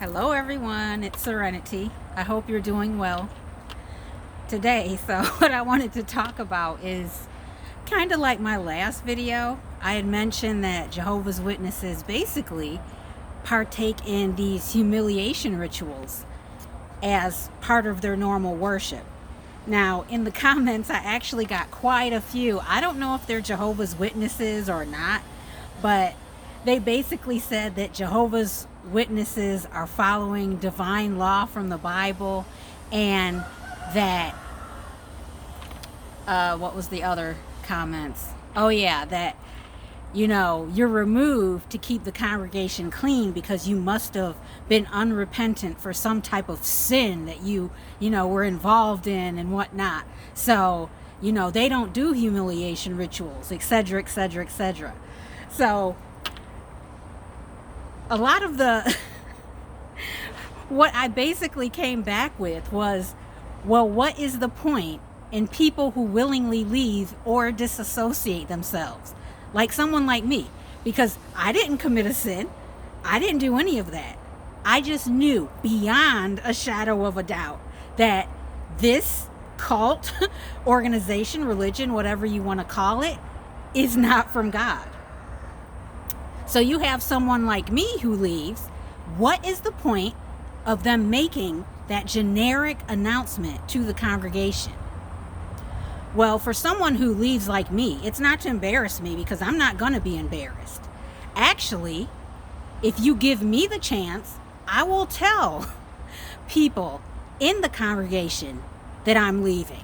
Hello everyone, it's Serenity. I hope you're doing well today. So what I wanted to talk about is kind of like my last video. I had mentioned that Jehovah's Witnesses basically partake in these humiliation rituals as part of their normal worship. Now, in the comments, I actually got quite a few. I don't know if they're Jehovah's Witnesses or not, but they basically said that Jehovah's Witnesses are following divine law from the Bible, and that, what was the other comments? Oh yeah, that, you're removed to keep the congregation clean because you must have been unrepentant for some type of sin that you were involved in and whatnot. So, they don't do humiliation rituals, etc., etc., etc. So, a lot of what I basically came back with was, well, what is the point in people who willingly leave or disassociate themselves? Like someone like me, because I didn't commit a sin. I didn't do any of that. I just knew beyond a shadow of a doubt that this cult, organization, religion, whatever you want to call it, is not from God. So you have someone like me who leaves. What is the point of them making that generic announcement to the congregation? Well, for someone who leaves like me, it's not to embarrass me because I'm not going to be embarrassed. Actually, if you give me the chance, I will tell people in the congregation that I'm leaving.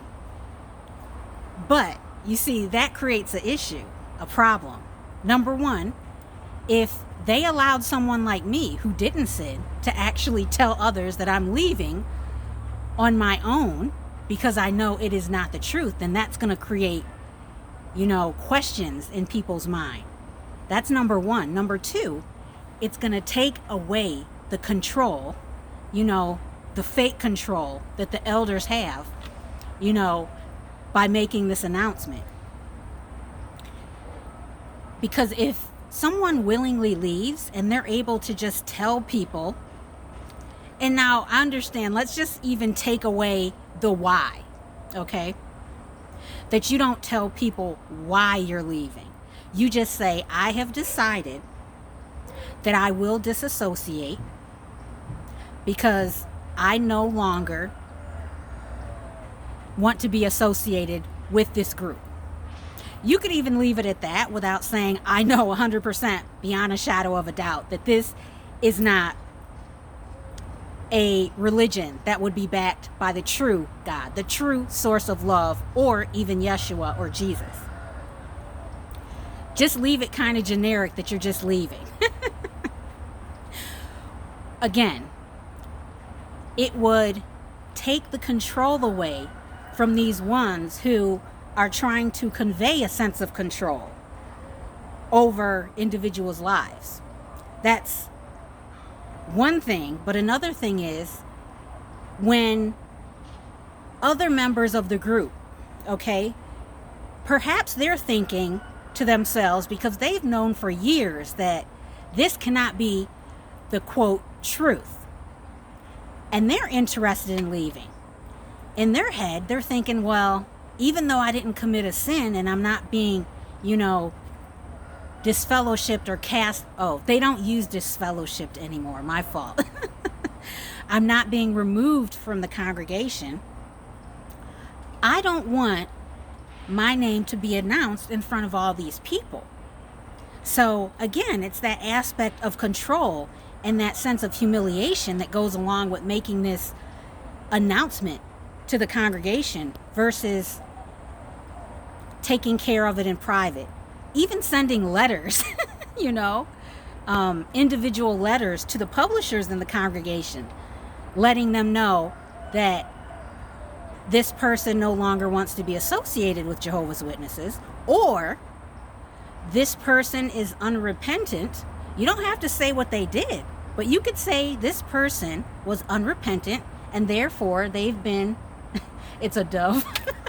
But you see, that creates an issue, a problem. Number one, if they allowed someone like me who didn't sin to actually tell others that I'm leaving on my own because I know it is not the truth, then that's going to create, questions in people's mind. That's number one. Number two, it's going to take away the control, the fake control that the elders have, by making this announcement. Because if someone willingly leaves and they're able to just tell people, and now I understand, let's just even take away the why, okay? That you don't tell people why you're leaving. You just say, I have decided that I will disassociate because I no longer want to be associated with this group. You could even leave it at that without saying, I know 100% beyond a shadow of a doubt that this is not a religion that would be backed by the true God, the true source of love, or even Yeshua or Jesus. Just leave it kind of generic that you're just leaving. Again, it would take the control away from these ones who are trying to convey a sense of control over individuals' lives. That's one thing, but another thing is when other members of the group, okay, perhaps they're thinking to themselves, because they've known for years that this cannot be the quote truth, and they're interested in leaving. In their head, they're thinking, well, even though I didn't commit a sin and I'm not being, disfellowshipped or cast. Oh, they don't use disfellowshipped anymore. My fault. I'm not being removed from the congregation. I don't want my name to be announced in front of all these people. So again, it's that aspect of control and that sense of humiliation that goes along with making this announcement to the congregation versus taking care of it in private. Even sending letters, individual letters to the publishers in the congregation, letting them know that this person no longer wants to be associated with Jehovah's Witnesses, or this person is unrepentant. You don't have to say what they did, but you could say this person was unrepentant and therefore they've been, it's a dove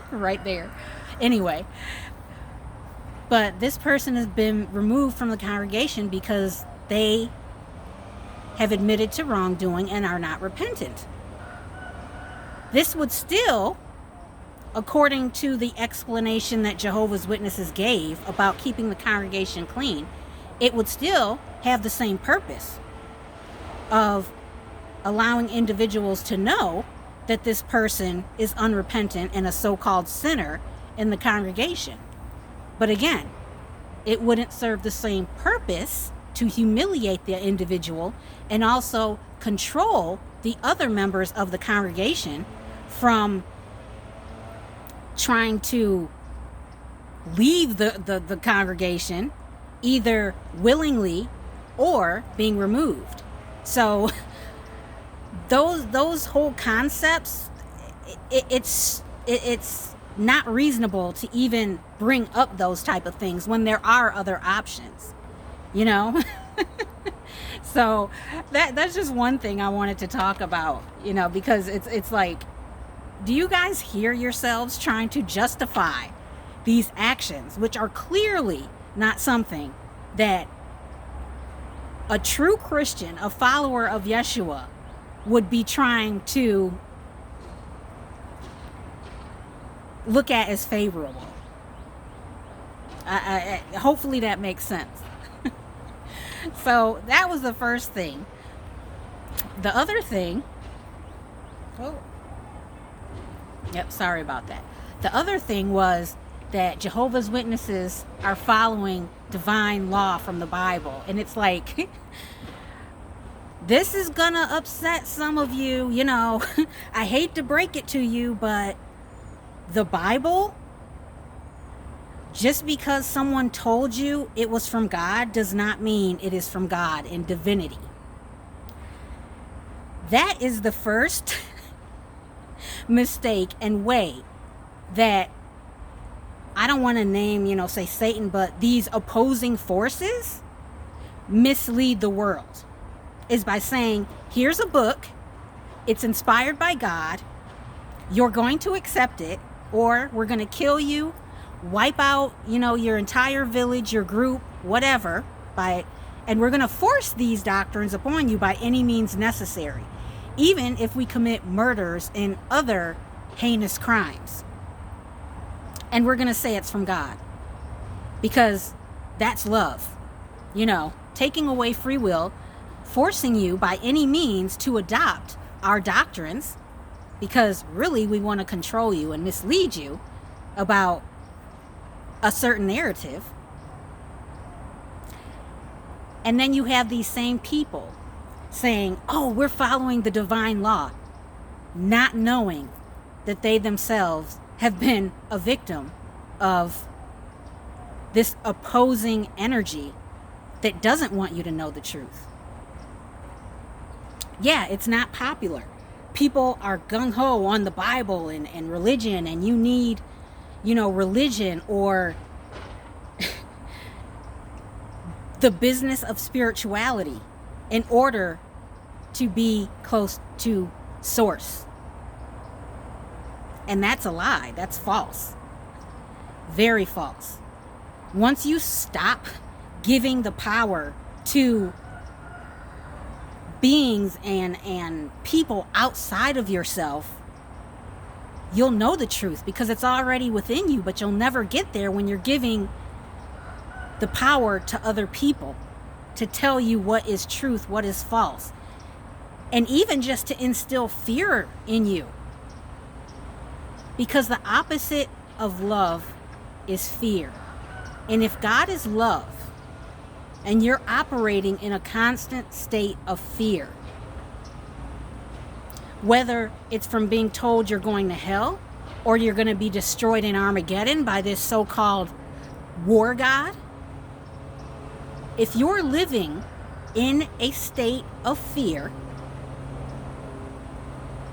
right there. Anyway, but this person has been removed from the congregation because they have admitted to wrongdoing and are not repentant. This would still, according to the explanation that Jehovah's Witnesses gave about keeping the congregation clean, it would still have the same purpose of allowing individuals to know that this person is unrepentant and a so-called sinner in the congregation. But again, it wouldn't serve the same purpose to humiliate the individual and also control the other members of the congregation from trying to leave the congregation, either willingly or being removed. So those whole concepts, it's not reasonable to even bring up those type of things when there are other options, you know. So that's just one thing I wanted to talk about, you know, because it's like, do you guys hear yourselves trying to justify these actions, which are clearly not something that a true Christian, a follower of Yeshua, would be trying to look at as favorable? Hopefully that makes sense. So that was the first thing. The other thing, sorry about that. The other thing was that Jehovah's Witnesses are following divine law from the Bible. And it's like, this is gonna upset some of you, you know. I hate to break it to you, but the Bible, just because someone told you it was from God does not mean it is from God in divinity. That is the first mistake and way that, I don't want to name, you know, say Satan, but these opposing forces mislead the world, is by saying, here's a book, it's inspired by God, you're going to accept it, or we're going to kill you, wipe out, you know, your entire village, your group, whatever, and we're going to force these doctrines upon you by any means necessary, even if we commit murders and other heinous crimes. And we're going to say it's from God, because that's love, you know, taking away free will, forcing you by any means to adopt our doctrines, because really we want to control you and mislead you about a certain narrative. And then you have these same people saying, oh, we're following the divine law, not knowing that they themselves have been a victim of this opposing energy that doesn't want you to know the truth. Yeah, it's not popular. People are gung-ho on the Bible and religion, and you need, you know, religion or the business of spirituality in order to be close to source. And that's a lie. That's false. Very false. Once you stop giving the power to beings and people outside of yourself, you'll know the truth because it's already within you, but you'll never get there when you're giving the power to other people to tell you what is truth, what is false, and even just to instill fear in you. Because the opposite of love is fear. And if God is love, and you're operating in a constant state of fear, whether it's from being told you're going to hell, or you're going to be destroyed in Armageddon by this so-called war god, if you're living in a state of fear,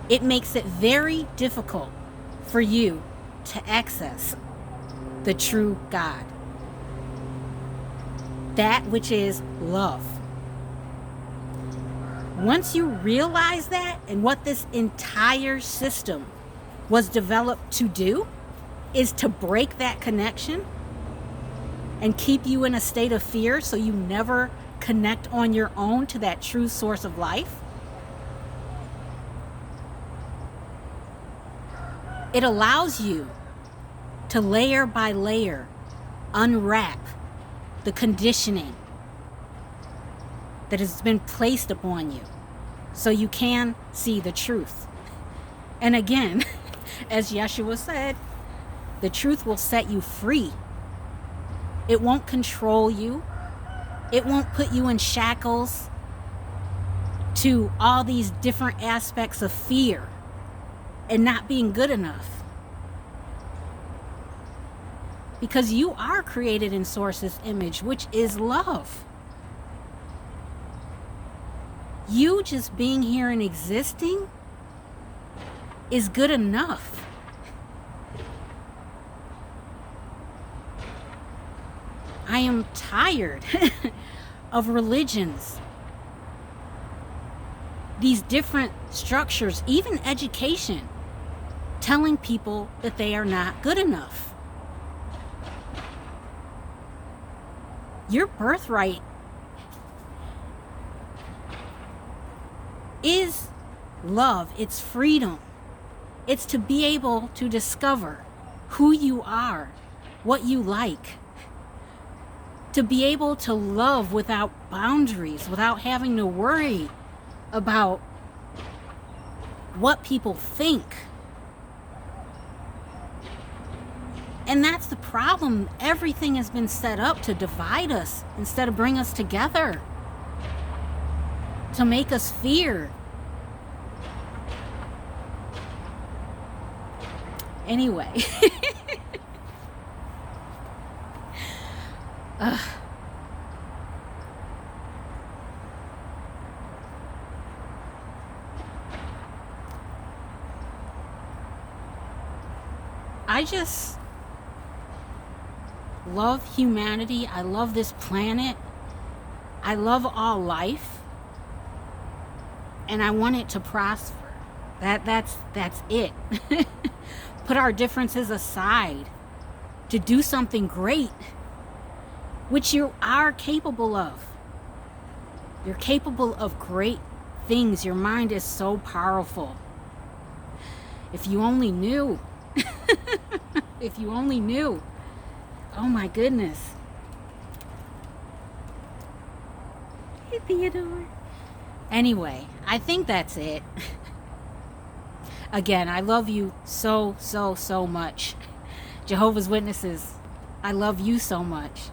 it makes it very difficult for you to access the true God, that which is love. Once you realize that, and what this entire system was developed to do is to break that connection and keep you in a state of fear so you never connect on your own to that true source of life, it allows you to layer by layer unwrap the conditioning that has been placed upon you so you can see the truth. And again, as Yeshua said, the truth will set you free. It won't control you. It won't put you in shackles to all these different aspects of fear and not being good enough. Because you are created in Source's image, which is love. You just being here and existing is good enough. I am tired of religions, these different structures, even education, telling people that they are not good enough. Your birthright is love. It's freedom. It's to be able to discover who you are, what you like. To be able to love without boundaries, without having to worry about what people think. And that's the problem. Everything has been set up to divide us instead of bring us together. To make us fear. Anyway. I just love humanity. I love this planet. I love all life. And I want it to prosper. That's it. Put our differences aside to do something great, which you are capable of. You're capable of great things. Your mind is so powerful. If you only knew. If you only knew. Oh my goodness. Hey, Theodore. Anyway, I think that's it. Again, I love you so, so, so much. Jehovah's Witnesses, I love you so much.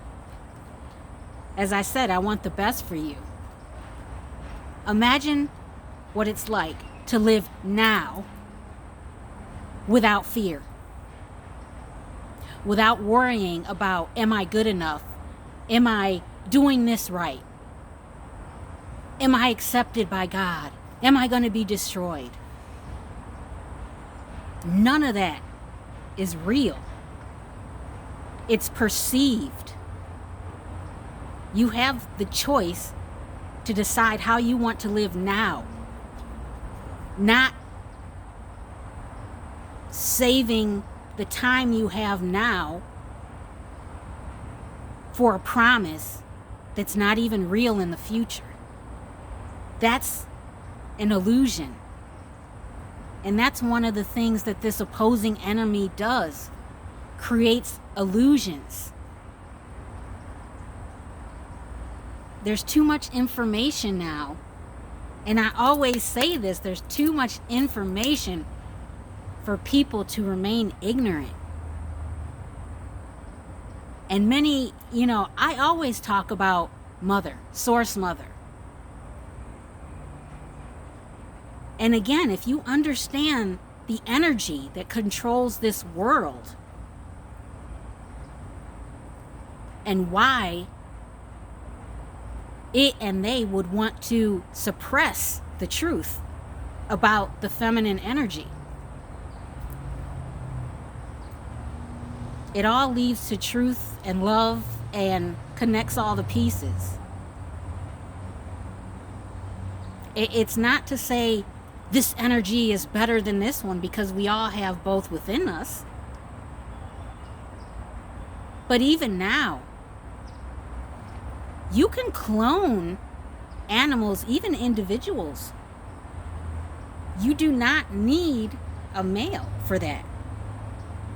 As I said, I want the best for you. Imagine what it's like to live now without fear. Without worrying about, am I good enough? Am I doing this right? Am I accepted by God? Am I going to be destroyed? None of that is real. It's perceived. You have the choice to decide how you want to live now. Not saving the time you have now for a promise that's not even real in the future. That's an illusion. And that's one of the things that this opposing enemy does. Creates illusions. There's too much information now. And I always say this, there's too much information for people to remain ignorant. And many, I always talk about mother, source mother. And again, if you understand the energy that controls this world and why it and they would want to suppress the truth about the feminine energy, it all leads to truth and love and connects all the pieces. It's not to say this energy is better than this one, because we all have both within us. But even now, You can clone animals, even individuals. You do not need a male for that.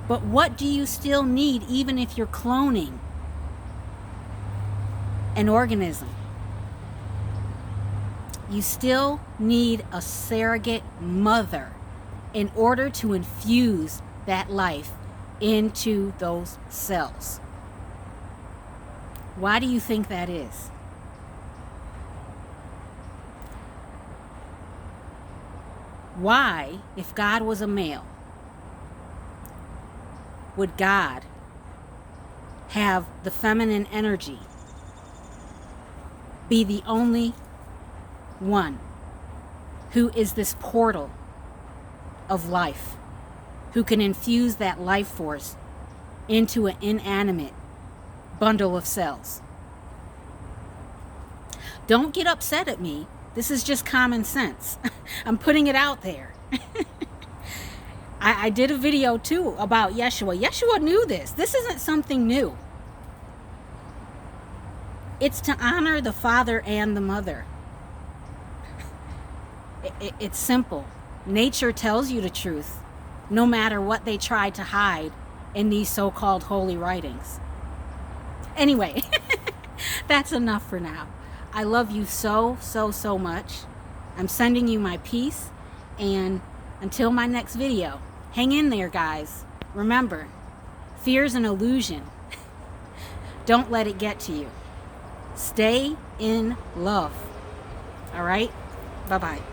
But what do you still need, even if you're cloning an organism? You still need a surrogate mother in order to infuse that life into those cells. Why do you think that is? Why, if God was a male, would God have the feminine energy be the only one who is this portal of life, who can infuse that life force into an inanimate bundle of cells? Don't get upset at me. This is just common sense. I'm putting it out there. I did a video too about Yeshua. Yeshua knew this. This isn't something new. It's to honor the father and the mother. It's simple. Nature tells you the truth, no matter what they try to hide in these so-called holy writings. Anyway, that's enough for now. I love you so, so, so much. I'm sending you my peace, and until my next video, hang in there, guys. Remember, fear's an illusion. Don't let it get to you. Stay in love. All right? Bye-bye.